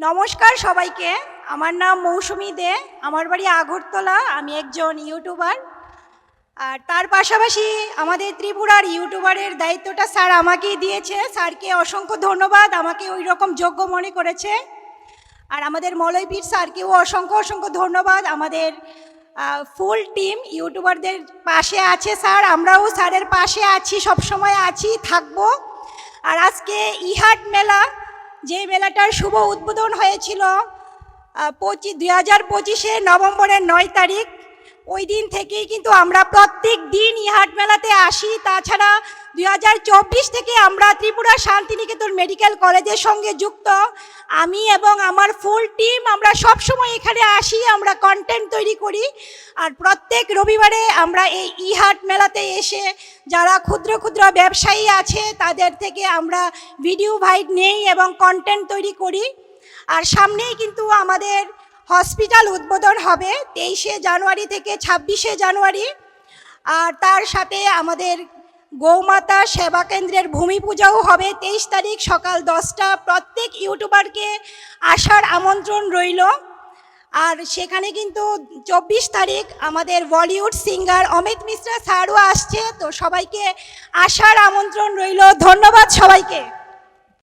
নমস্কার সবাইকে। আমার নাম মৌসুমী দে, আমার বাড়ি আগরতলা। আমি একজন ইউটিউবার, আর তার পাশাপাশি আমাদের ত্রিপুরার ইউটিউবারের দায়িত্বটা স্যার আমাকেই দিয়েছে। স্যারকে অসংখ্য ধন্যবাদ, আমাকে ওই রকম যোগ্য মনে করেছে। আর আমাদের মলয়পীর স্যারকেও অসংখ্য অসংখ্য ধন্যবাদ। আমাদের ফুল টিম ইউটিউবারদের পাশে আছে স্যার, আমরাও স্যারের পাশে আছি, সবসময় আছি, থাকবো। আর আজকে ইহাট মেলা, যে মেলাটার শুভ উদ্বোধন হয়েছিল 2025 নভেম্বরের 9 তারিখ, ওই দিন থেকেই কিন্তু আমরা প্রত্যেক দিন ইহাট মেলাতে আসি। তাছাড়া 2024 থেকে আমরা ত্রিপুরা শান্তিনিকেতন মেডিকেল কলেজের সঙ্গে যুক্ত। আমি এবং আমার ফুল টিম আমরা সবসময় এখানে আসি, আমরা কন্টেন্ট তৈরি করি। আর প্রত্যেক রবিবারে আমরা এই ইহাট মেলাতে এসে যারা ক্ষুদ্র ক্ষুদ্র ব্যবসায়ী আছে তাদের থেকে আমরা ভিডিও ভাইড নেই এবং কন্টেন্ট তৈরি করি। আর সামনেই কিন্তু আমাদের হসপিটাল উদ্বোধন হবে 23 জানুয়ারি থেকে 26 জানুয়ারি। আর তার সাথে আমাদের গৌমাতা সেবা কেন্দ্রের ভূমি পূজাও হবে 23 তারিখ সকাল 10টা। প্রত্যেক ইউটিউবারকে আসার আমন্ত্রণ রইল। আর সেখানে কিন্তু 24 তারিখ আমাদের বলিউড সিঙ্গার অমিত মিশ্রা স্যারও আসছে, তো সবাইকে আসার আমন্ত্রণ রইল। ধন্যবাদ সবাইকে।